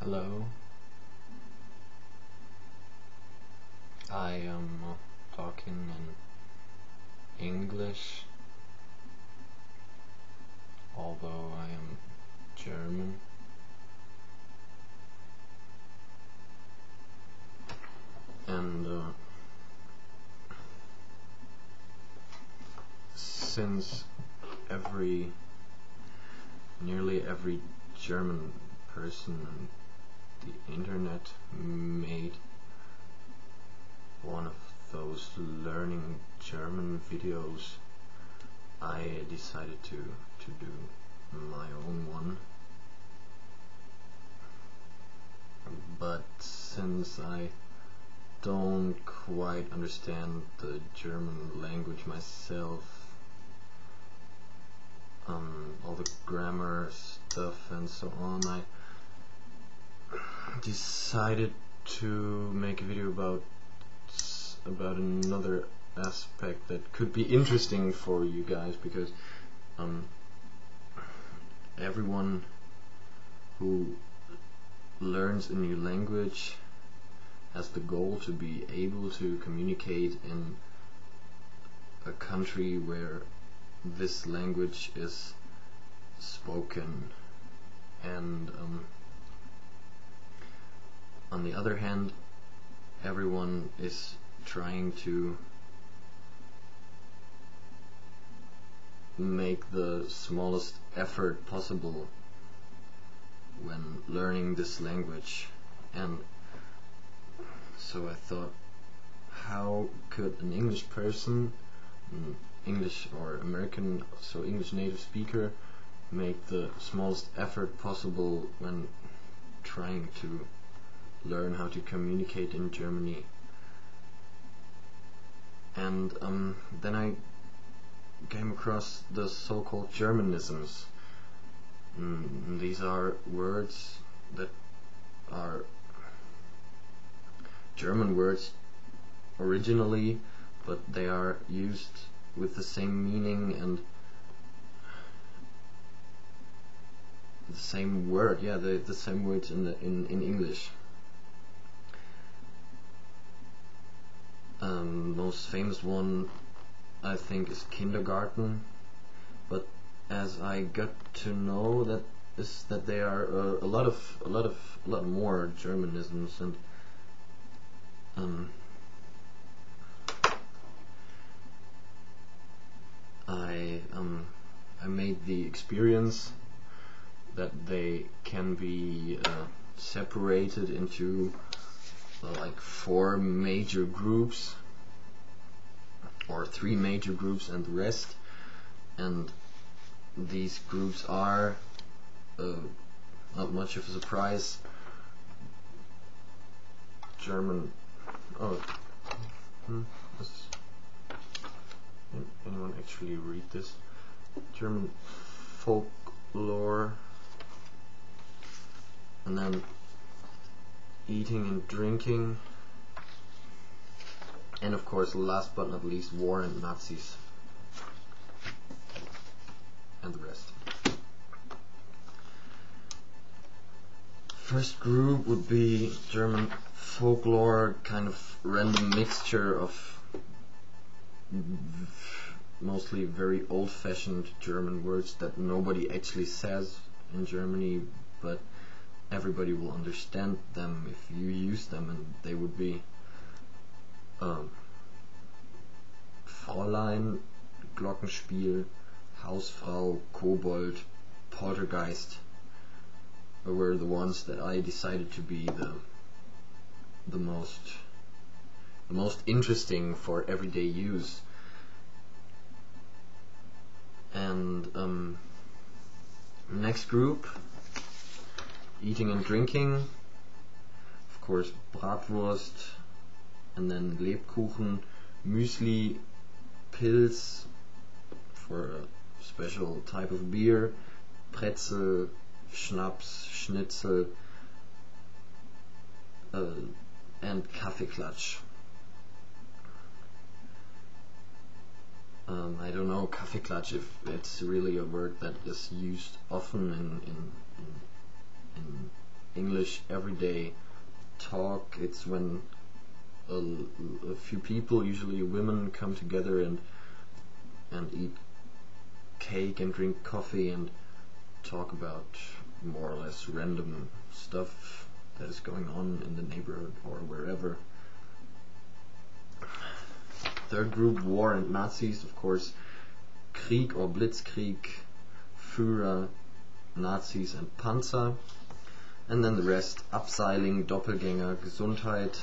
Hello, I am talking in English, although I am German. And since nearly every German person on the internet made one of those learning German videos, I decided to do my own one. But since I don't quite understand the German language myself, all the grammar stuff and so on, I decided to make a video about another aspect that could be interesting for you guys, because everyone who learns a new language has the goal to be able to communicate in a country where this language is spoken. And on the other hand, everyone is trying to make the smallest effort possible when learning this language. And so I thought, how could an English person, an English or American, so English native speaker, make the smallest effort possible when trying to learn how to communicate in Germany? And then I came across the so-called Germanisms. These are words that are German words originally, but they are used with the same meaning and the same word, the same words in English. Most famous one, I think, is kindergarten, but as I got to know that there are a lot more Germanisms, and I made the experience that they can be separated into like 4 major groups, or 3 major groups and the rest. And these groups are not much of a surprise: German. Anyone actually read this? German folklore, and then eating and drinking, and of course, last but not least, war and Nazis, and the rest. First group would be German folklore, kind of random mixture of mostly very old-fashioned German words that nobody actually says in Germany, but everybody will understand them if you use them, and they would be Fräulein, Glockenspiel, Hausfrau, Kobold, Poltergeist were the ones that I decided to be the most interesting for everyday use. And next group, eating and drinking, of course, Bratwurst, and then Lebkuchen, Müsli, Pils for a special type of beer, Brezel, Schnaps, Schnitzel, and Kaffeeklatsch. I don't know Kaffeeklatsch if it's really a word that is used often in English everyday talk. It's when a few people, usually women, come together and eat cake and drink coffee and talk about more or less random stuff that is going on in the neighborhood or wherever. Third group, war and Nazis, of course, Krieg or Blitzkrieg, Führer, Nazis and Panzer. And then the rest, Abseiling, Doppelgänger, Gesundheit,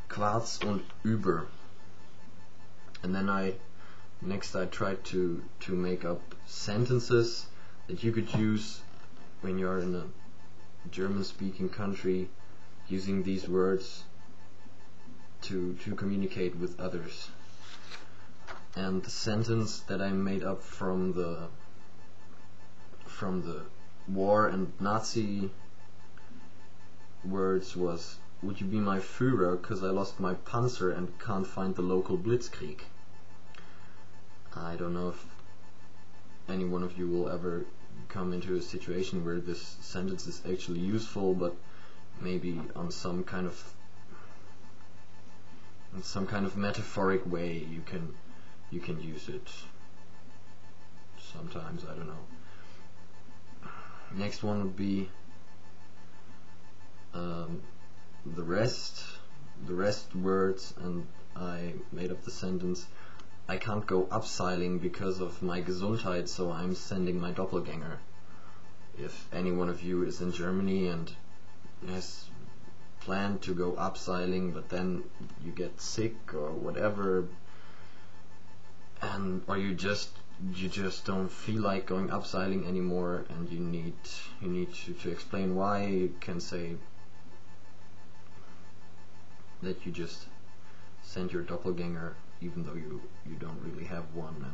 Quarz und Über. And then I tried to make up sentences that you could use when you're in a German-speaking country, using these words to communicate with others. And the sentence that I made up from the war and Nazi words was, would you be my Führer, cause I lost my Panzer and can't find the local Blitzkrieg. I don't know if any one of you will ever come into a situation where this sentence is actually useful, but maybe on some kind of metaphoric way you can use it sometimes. I don't know. Next one would be the rest words, and I made up the sentence, I can't go abseiling because of my Gesundheit, so I'm sending my Doppelgänger. If any one of you is in Germany and has planned to go abseiling, but then you get sick or whatever, or you just don't feel like going abseiling anymore, and you need to explain why, you can say that you just send your Doppelgänger even though you don't really have one.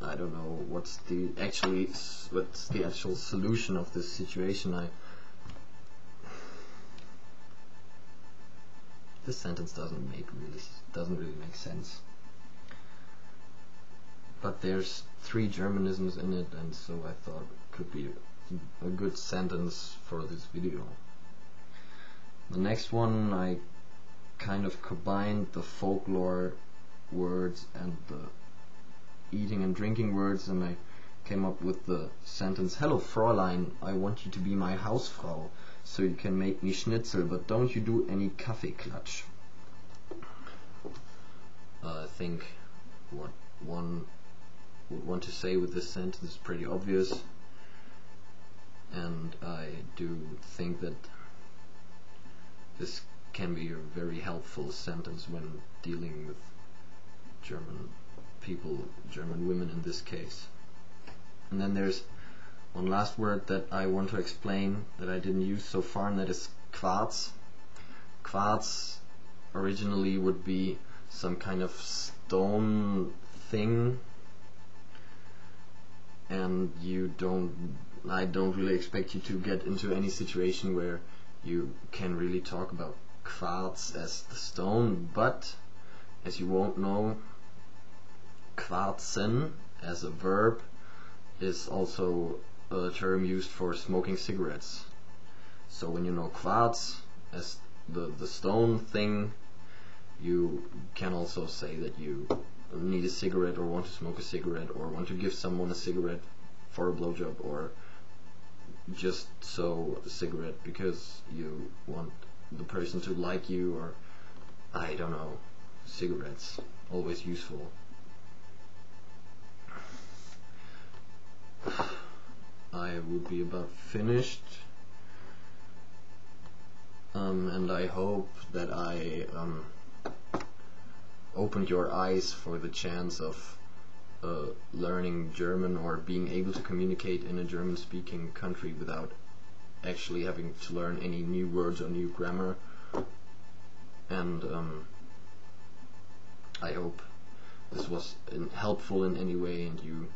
And I don't know what's the actual solution of this situation. This sentence doesn't really make sense. But there's 3 Germanisms in it, and so I thought it could be a good sentence for this video. The next one, I kind of combined the folklore words and the eating and drinking words, and I came up with the sentence, hello Fräulein, I want you to be my Hausfrau, so you can make me Schnitzel, but don't you do any Kaffeeklatsch. I think what one would want to say with this sentence is pretty obvious, and I do think that this can be a very helpful sentence when dealing with German people, German women in this case. And then there's one last word that I want to explain that I didn't use so far, and that is Quarz. Quarz originally would be some kind of stone thing, and I don't really expect you to get into any situation where you can really talk about Quarz as the stone, but as you won't know, quarzen as a verb is also a term used for smoking cigarettes. So when you know Quarz as the stone thing, you can also say that you need a cigarette or want to smoke a cigarette or want to give someone a cigarette for a blowjob, or just so a cigarette because you want the person to like you, or I don't know, cigarettes, always useful. I would be about finished, and I hope that I opened your eyes for the chance of learning German or being able to communicate in a German-speaking country without actually having to learn any new words or new grammar. And I hope this was helpful in any way, and you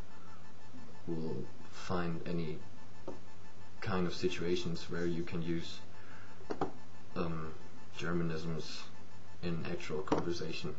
will find any kind of situations where you can use Germanisms in actual conversation.